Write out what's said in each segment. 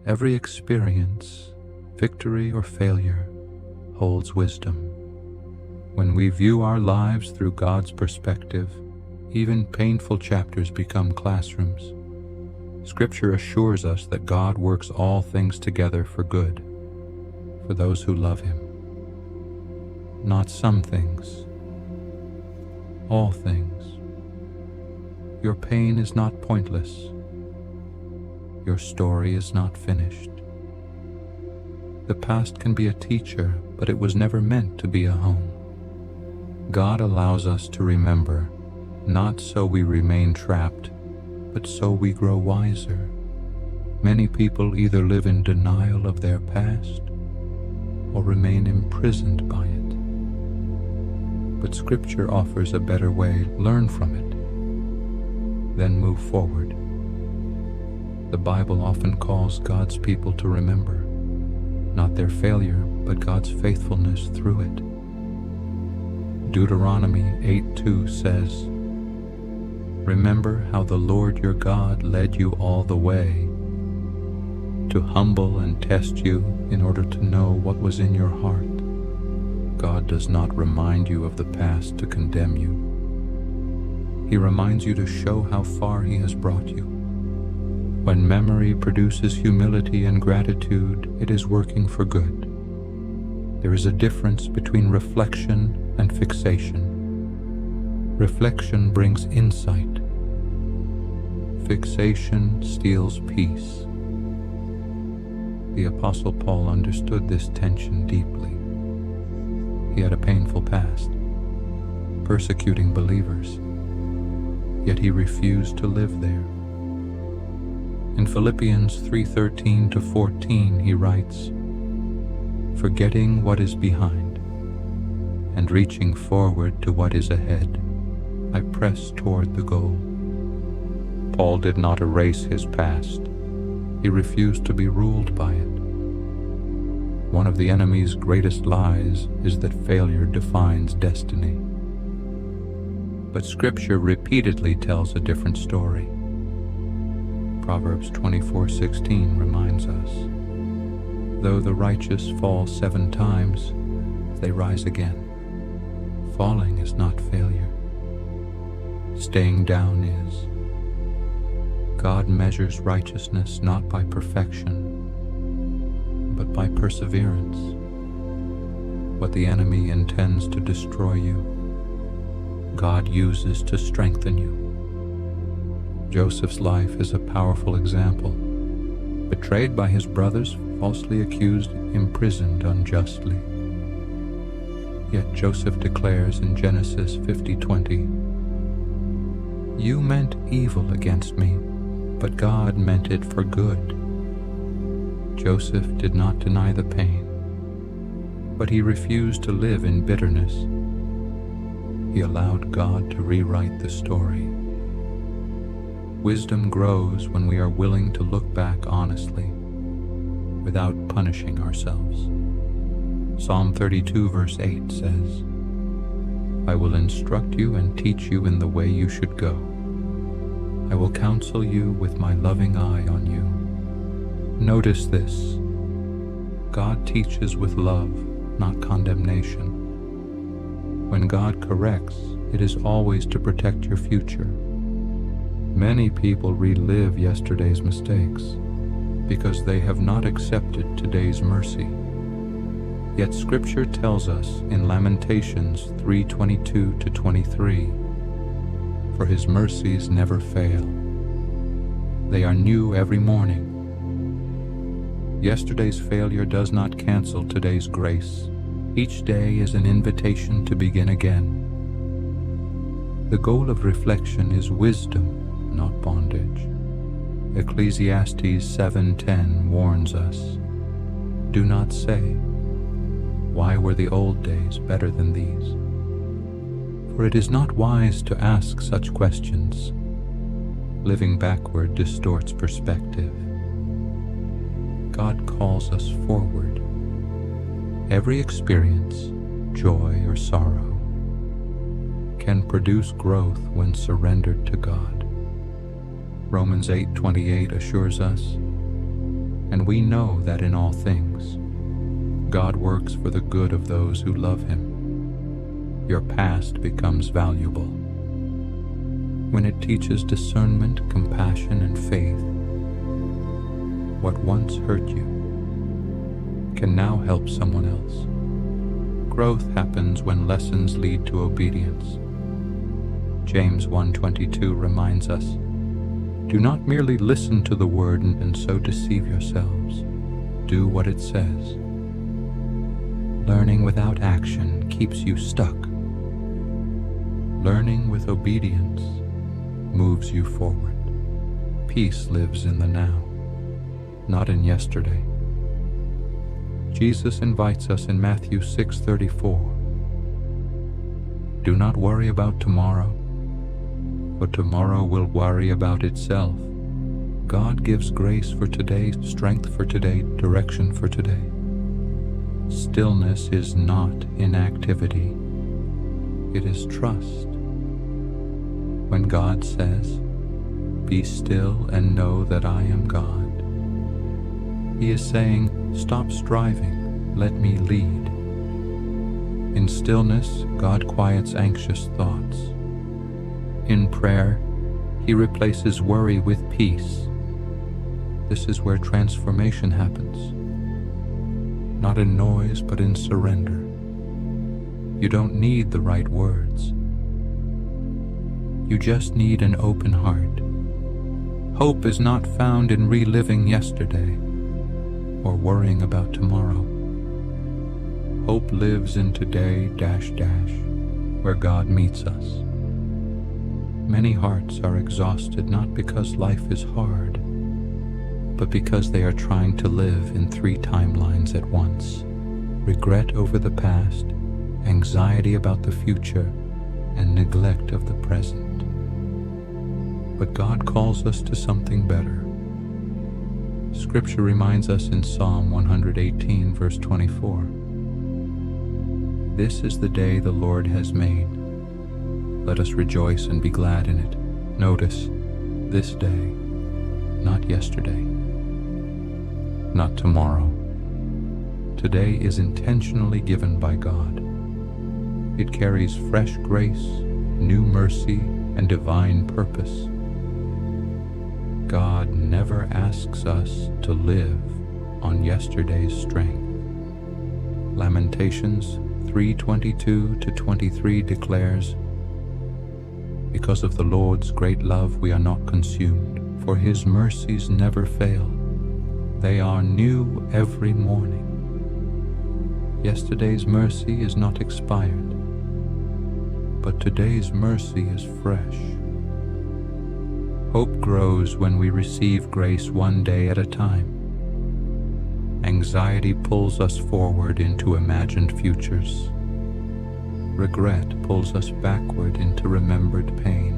Every experience, victory or failure, holds wisdom. When we view our lives through God's perspective, even painful chapters become classrooms. Scripture assures us that God works all things together for good, for those who love Him. Not some things, all things. Your pain is not pointless. Your story is not finished. The past can be a teacher, but it was never meant to be a home. God allows us to remember, not so we remain trapped, but so we grow wiser. Many people either live in denial of their past or remain imprisoned by it. But Scripture offers a better way. Learn from it, then move forward. The Bible often calls God's people to remember, not their failure, but God's faithfulness through it. Deuteronomy 8:2 says, "Remember how the Lord your God led you all the way, to humble and test you in order to know what was in your heart." God does not remind you of the past to condemn you. He reminds you to show how far He has brought you. When memory produces humility and gratitude, it is working for good. There is a difference between reflection and fixation. Reflection brings insight. Fixation steals peace. The Apostle Paul understood this tension deeply. He had a painful past, persecuting believers, yet he refused to live there. In Philippians 3:13-14 he writes, "Forgetting what is behind, and reaching forward to what is ahead, I press toward the goal." Paul did not erase his past. He refused to be ruled by it. One of the enemy's greatest lies is that failure defines destiny. But Scripture repeatedly tells a different story. Proverbs 24:16 reminds us, "Though the righteous fall 7 times, they rise again." Falling is not failure. Staying down is. God measures righteousness not by perfection, but by perseverance. What the enemy intends to destroy you, God uses to strengthen you. Joseph's life is a powerful example. Betrayed by his brothers, falsely accused, imprisoned unjustly. Yet Joseph declares in Genesis 50:20, "You meant evil against me, but God meant it for good." Joseph did not deny the pain, but he refused to live in bitterness. He allowed God to rewrite the story. Wisdom grows when we are willing to look back honestly, without punishing ourselves. Psalm 32 verse 8 says, "I will instruct you and teach you in the way you should go. I will counsel you with my loving eye on you." Notice this. God teaches with love, not condemnation. When God corrects, it is always to protect your future. Many people relive yesterday's mistakes because they have not accepted today's mercy. Yet Scripture tells us in Lamentations 3:22-23, "For His mercies never fail. They are new every morning." Yesterday's failure does not cancel today's grace. Each day is an invitation to begin again. The goal of reflection is wisdom, not bondage. Ecclesiastes 7:10 warns us, "Do not say, 'Why were the old days better than these?' For it is not wise to ask such questions. Living backward distorts perspective. God calls us forward. Every experience, joy or sorrow, can produce growth when surrendered to God. Romans 8:28 assures us, And we know that in all things, God works for the good of those who love Him. Your past becomes valuable when it teaches discernment, compassion, and faith. What once hurt you can now help someone else. Growth happens when lessons lead to obedience. James 1:22 reminds us, "Do not merely listen to the word and so deceive yourselves. Do what it says." Learning without action keeps you stuck. Learning with obedience moves you forward. Peace lives in the now, not in yesterday. Jesus invites us in Matthew 6:34. Do not worry about tomorrow, for tomorrow will worry about itself. God gives grace for today, strength for today, direction for today. Stillness is not inactivity. It is trust. When God says, "Be still and know that I am God," He is saying, "Stop striving, let me lead." In stillness, God quiets anxious thoughts. In prayer, He replaces worry with peace. This is where transformation happens. Not in noise, but in surrender. You don't need the right words. You just need an open heart. Hope is not found in reliving yesterday or worrying about tomorrow. Hope lives in today, where God meets us. Many hearts are exhausted not because life is hard, but because they are trying to live in 3 timelines at once. Regret over the past, anxiety about the future, and neglect of the present. But God calls us to something better. Scripture reminds us in Psalm 118, verse 24, "This is the day the Lord has made. Let us rejoice and be glad in it." Notice, this day, not yesterday, not tomorrow. Today is intentionally given by God. It carries fresh grace, new mercy, and divine purpose. God never asks us to live on yesterday's strength. Lamentations 3:22-23 declares, "Because of the Lord's great love we are not consumed, for His mercies never fail. They are new every morning." Yesterday's mercy is not expired, but today's mercy is fresh. Hope grows when we receive grace one day at a time. Anxiety pulls us forward into imagined futures. Regret pulls us backward into remembered pain.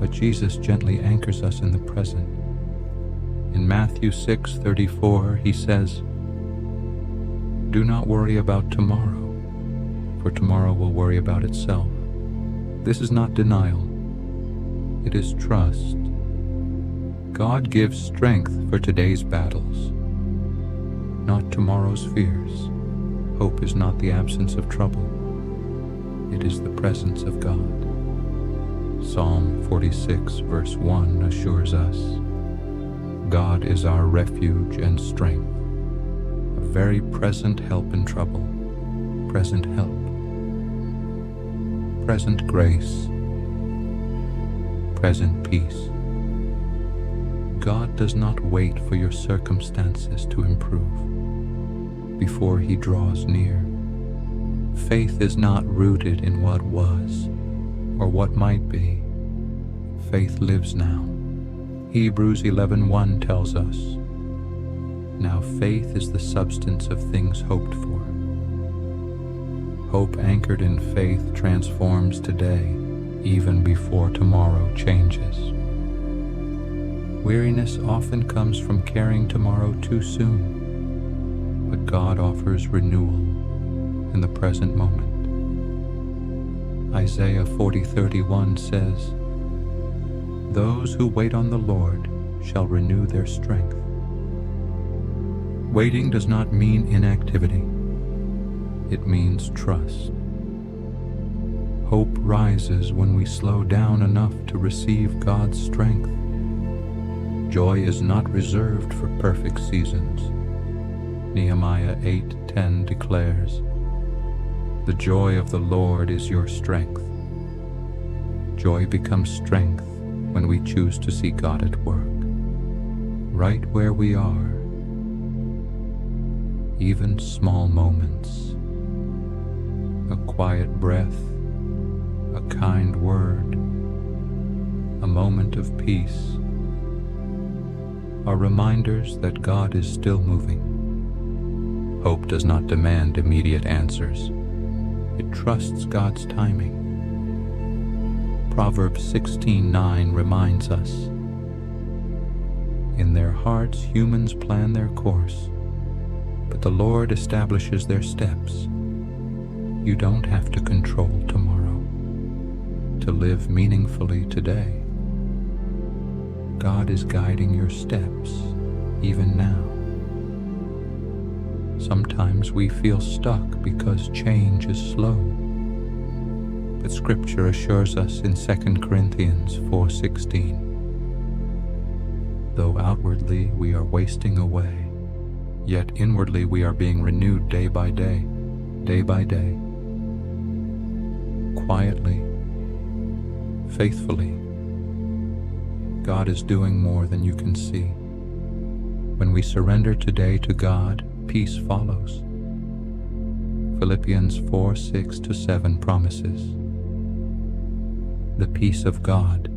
But Jesus gently anchors us in the present. In Matthew 6:34, He says, "Do not worry about tomorrow, for tomorrow will worry about itself." This is not denial. It is trust. God gives strength for today's battles, not tomorrow's fears. Hope is not the absence of trouble. It is the presence of God. Psalm 46, verse 1 assures us, "God is our refuge and strength, a very present help in trouble." Present help. Present grace. Present peace. God does not wait for your circumstances to improve before He draws near. Faith is not rooted in what was or what might be. Faith lives now. Hebrews 11:1 tells us, "Now faith is the substance of things hoped for." Hope anchored in faith transforms today, even before tomorrow changes. Weariness often comes from carrying tomorrow too soon, but God offers renewal in the present moment. Isaiah 40:31 says, "Those who wait on the Lord shall renew their strength. Waiting does not mean inactivity. It means trust. Hope rises when we slow down enough to receive God's strength. Joy is not reserved for perfect seasons. Nehemiah 8:10 declares, "The joy of the Lord is your strength." Joy becomes strength when we choose to see God at work, right where we are. Even small moments, a quiet breath, a kind word, a moment of peace, are reminders that God is still moving. Hope does not demand immediate answers. It trusts God's timing. Proverbs 16:9 reminds us, "In their hearts humans plan their course, but the Lord establishes their steps." You don't have to control tomorrow to live meaningfully today. God is guiding your steps even now. Sometimes we feel stuck because change is slow, but Scripture assures us in 2 Corinthians 4:16, "Though outwardly we are wasting away, yet inwardly we are being renewed day by day, day by day." Quietly, faithfully, God is doing more than you can see. When we surrender today to God, peace follows. Philippians 4:6-7 promises, "The peace of God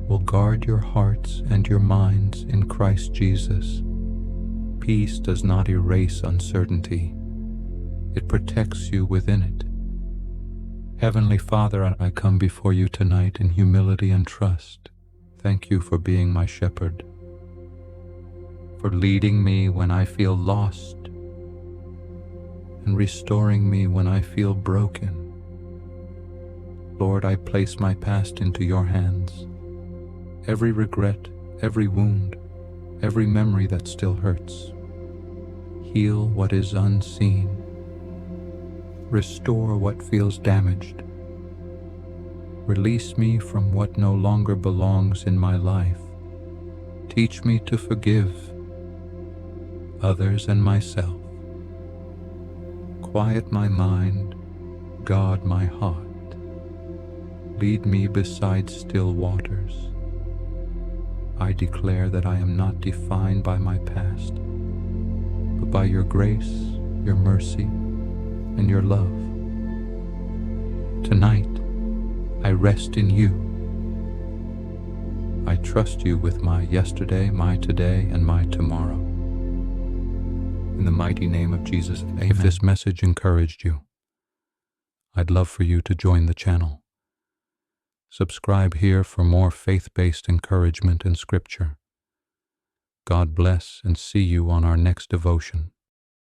will guard your hearts and your minds in Christ Jesus." Peace does not erase uncertainty. It protects you within it. Heavenly Father, I come before you tonight in humility and trust. Thank you for being my shepherd, for leading me when I feel lost, and restoring me when I feel broken. Lord, I place my past into your hands. Every regret, every wound, every memory that still hurts. Heal what is unseen. Restore what feels damaged. Release me from what no longer belongs in my life. Teach me to forgive others and myself. Quiet my mind, guard my heart. Lead me beside still waters. I declare that I am not defined by my past, but by your grace, your mercy, and your love. Tonight, I rest in you. I trust you with my yesterday, my today, and my tomorrow. In the mighty name of Jesus, amen. If this message encouraged you, I'd love for you to join the channel. Subscribe here for more faith-based encouragement in Scripture. God bless, and see you on our next devotion.